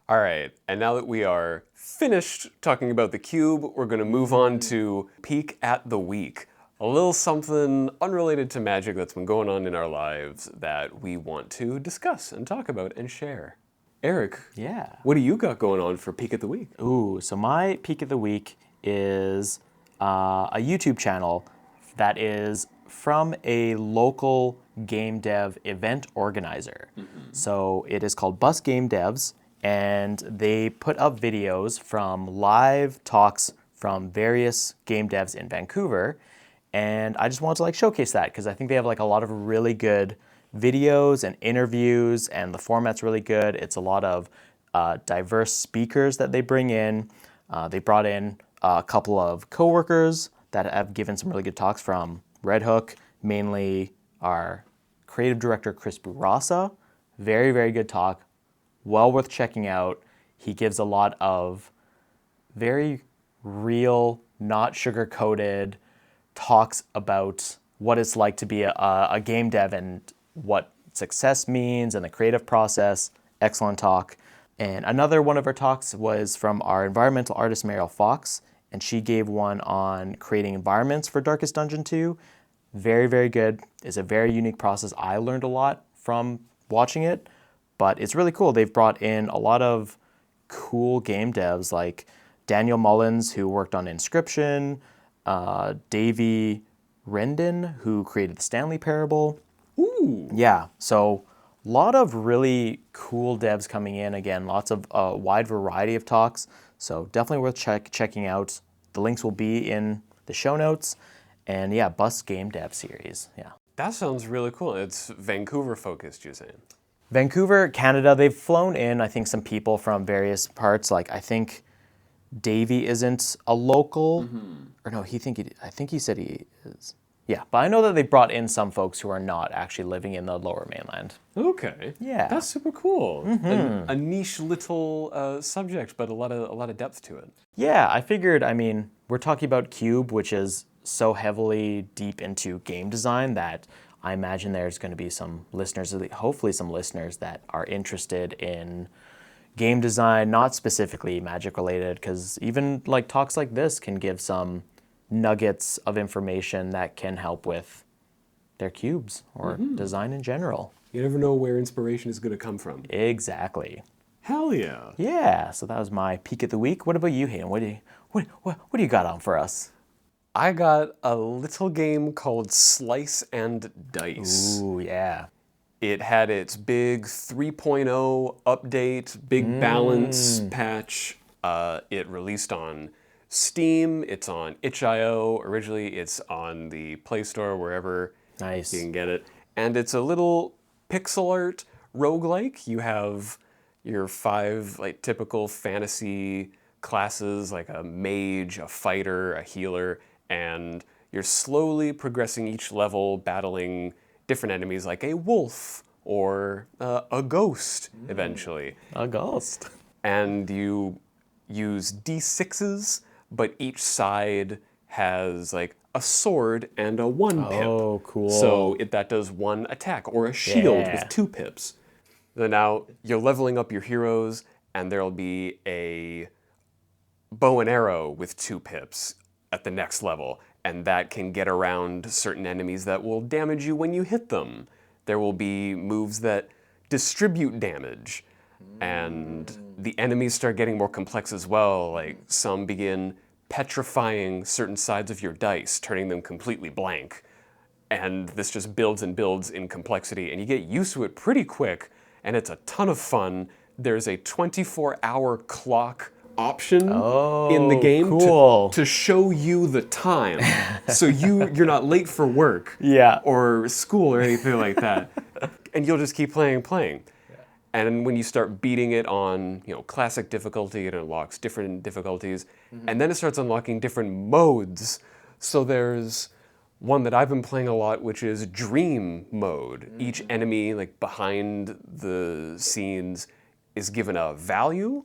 All right, and now that we are finished talking about the cube, we're going to move on to Peek at the Week. A little something unrelated to magic that's been going on in our lives that we want to discuss and talk about and share. Eric, what do you got going on for Peek at the Week? Ooh, so my Peek at the Week is a YouTube channel that is from a local game dev event organizer. So it is called Bus Game Devs, and they put up videos from live talks from various game devs in Vancouver. And I just wanted to showcase that because I think they have a lot of really good videos and interviews, and the format's really good. It's a lot of diverse speakers that they bring in. They brought in a couple of coworkers that have given some really good talks from Red Hook, mainly our creative director, Chris Bourassa. Very, very good talk. Well worth checking out. He gives a lot of very real, not sugar-coated talks about what it's like to be a game dev and what success means and the creative process. Excellent talk. And another one of our talks was from our environmental artist, Mariel Fox, and she gave one on creating environments for Darkest Dungeon 2. Very, very good. It's a very unique process. I learned a lot from watching it, but it's really cool. They've brought in a lot of cool game devs like Daniel Mullins, who worked on Inscription, Davey Rendon, who created the Stanley Parable. Ooh. Yeah, so a lot of really cool devs coming in. Again, lots of wide variety of talks. So definitely worth checking out. The links will be in the show notes. And yeah, Bus Game Dev series. Yeah. That sounds really cool. It's Vancouver focused, you're saying? Vancouver, Canada. They've flown in, I think, some people from various parts. I think Davey isn't a local, or no, I think he said he is. Yeah, but I know that they brought in some folks who are not actually living in the Lower Mainland. Okay. Yeah. That's super cool. A niche little subject, but a lot of depth to it. Yeah, I figured, we're talking about Cube, which is so heavily deep into game design that I imagine there's going to be some listeners, hopefully some listeners that are interested in game design, not specifically magic related, because even talks like this can give some nuggets of information that can help with their cubes or design in general. You never know where inspiration is going to come from. Exactly. Hell yeah. Yeah, so that was my Peek at the Week. What about you, Hayden? What do you got on for us? I got a little game called Slice and Dice. Ooh, yeah. It had its big 3.0 update, big balance patch. It released on Steam, it's on itch.io. Originally, it's on the Play Store, wherever you can get it. And it's a little pixel art roguelike. You have your 5 typical fantasy classes, like a mage, a fighter, a healer, and you're slowly progressing each level, battling different enemies like a wolf or a ghost eventually. A ghost. And you use D6s, but each side has a sword and a 1 pip. Oh, cool. So that does 1 attack, or a shield with 2 pips. So now you're leveling up your heroes, and there'll be a bow and arrow with 2 pips at the next level, and that can get around certain enemies that will damage you when you hit them. There will be moves that distribute damage. And the enemies start getting more complex as well. Like some begin petrifying certain sides of your dice, turning them completely blank. And this just builds and builds in complexity, and you get used to it pretty quick, and it's a ton of fun. There's a 24-hour clock option in the game cool. to show you the time. So you're not late for work or school or anything like that. And you'll just keep playing. And when you start beating it on, classic difficulty, it unlocks different difficulties. And then it starts unlocking different modes. So there's one that I've been playing a lot, which is Dream mode. Each enemy, like behind the scenes, is given a value.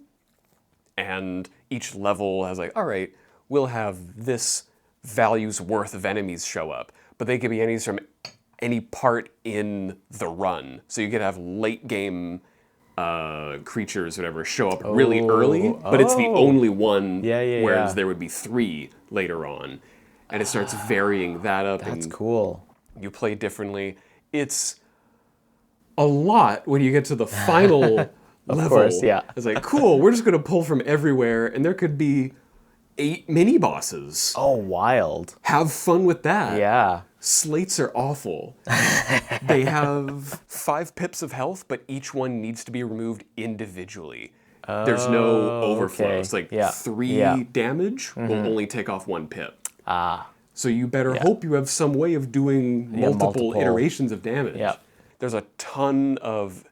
And each level has like, all right, we'll have this value's worth of enemies show up. But they could be enemies from any part in the run. So you could have late game creatures, whatever, show up really early, but it's the only one, whereas there would be 3 later on. And it starts varying that up. That's cool. You play differently. It's a lot when you get to the final level. Of course, yeah. It's like, cool, we're just going to pull from everywhere, and there could be 8 mini-bosses. Oh, wild. Have fun with that. Yeah. Slates are awful. They have 5 pips of health, but each one needs to be removed individually. There's no overflow. okay. It's like Yeah. 3 damage will only take off 1 pip. So you better hope you have some way of doing multiple iterations of damage. Yeah. There's a ton of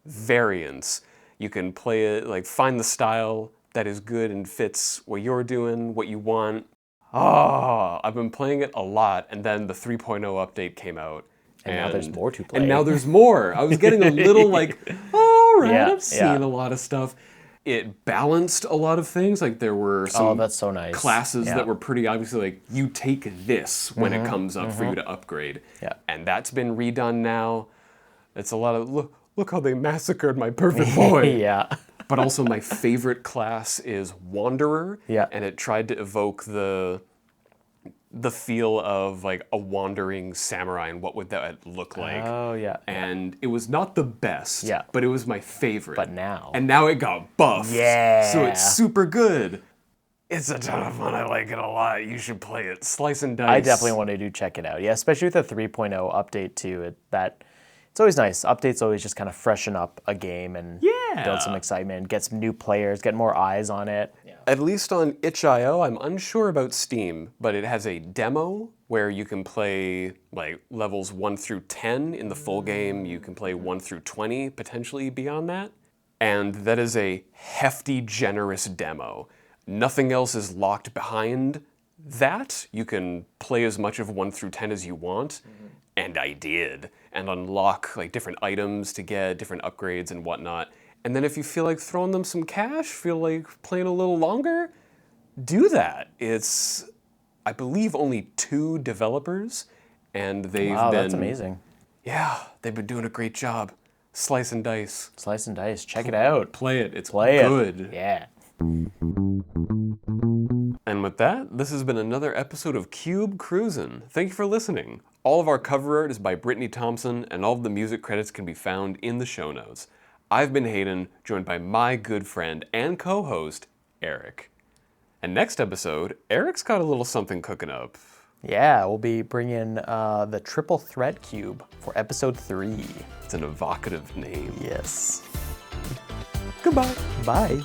variants. You can play it, like find the style that is good and fits what you're doing, what you want. I've been playing it a lot, and then the 3.0 update came out. And now there's more to play. And now there's more. I was getting a little like, all right, Yeah, I've seen a lot of stuff. It balanced a lot of things. Like there were some that's so nice. classes that were pretty obviously like, you take this when it comes up for you to upgrade. Yeah. And that's been redone now. It's a lot of, look how they massacred my perfect boy. Yeah. But also my favorite class is Wanderer. Yeah. And it tried to evoke the feel of like a wandering samurai and what would that look like. Oh, yeah. And it was not the best, but it was my favorite. But now. And now it got buffed. Yeah. So it's super good. It's a ton of fun. I like it a lot. You should play it. Slice and dice. I definitely want to check it out. Yeah, especially with the 3.0 update too. It's always nice. Updates always just kind of freshen up a game and build some excitement, get some new players, get more eyes on it. Yeah. At least on itch.io, I'm unsure about Steam, but it has a demo where you can play like levels 1 through 10 in the full game. You can play 1 through 20, potentially beyond that. And that is a hefty, generous demo. Nothing else is locked behind that. You can play as much of 1 through 10 as you want. And I did, and unlock like different items to get different upgrades and whatnot. And then if you feel like throwing them some cash, feel like playing a little longer, do that. It's, I believe, only 2 developers, and they've been... Wow, that's amazing. Yeah, they've been doing a great job. Slice and dice. Slice and dice. Check it out. Play it. It's Play good. it. Yeah. And with that, this has been another episode of Cube Cruisin'. Thank you for listening. All of our cover art is by Brittany Thompson, and all of the music credits can be found in the show notes. I've been Hayden, joined by my good friend and co-host, Erich. And next episode, Erich's got a little something cooking up. Yeah, we'll be bringing the Triple Threat Cube for episode 3. It's an evocative name. Yes. Goodbye. Bye.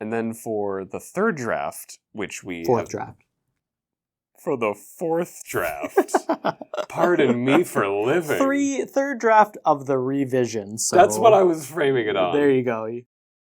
And then for the third draft, which we... Fourth draft. For the fourth draft. Pardon me for living. Third draft of the revision. So That's what I was framing it on. There you go.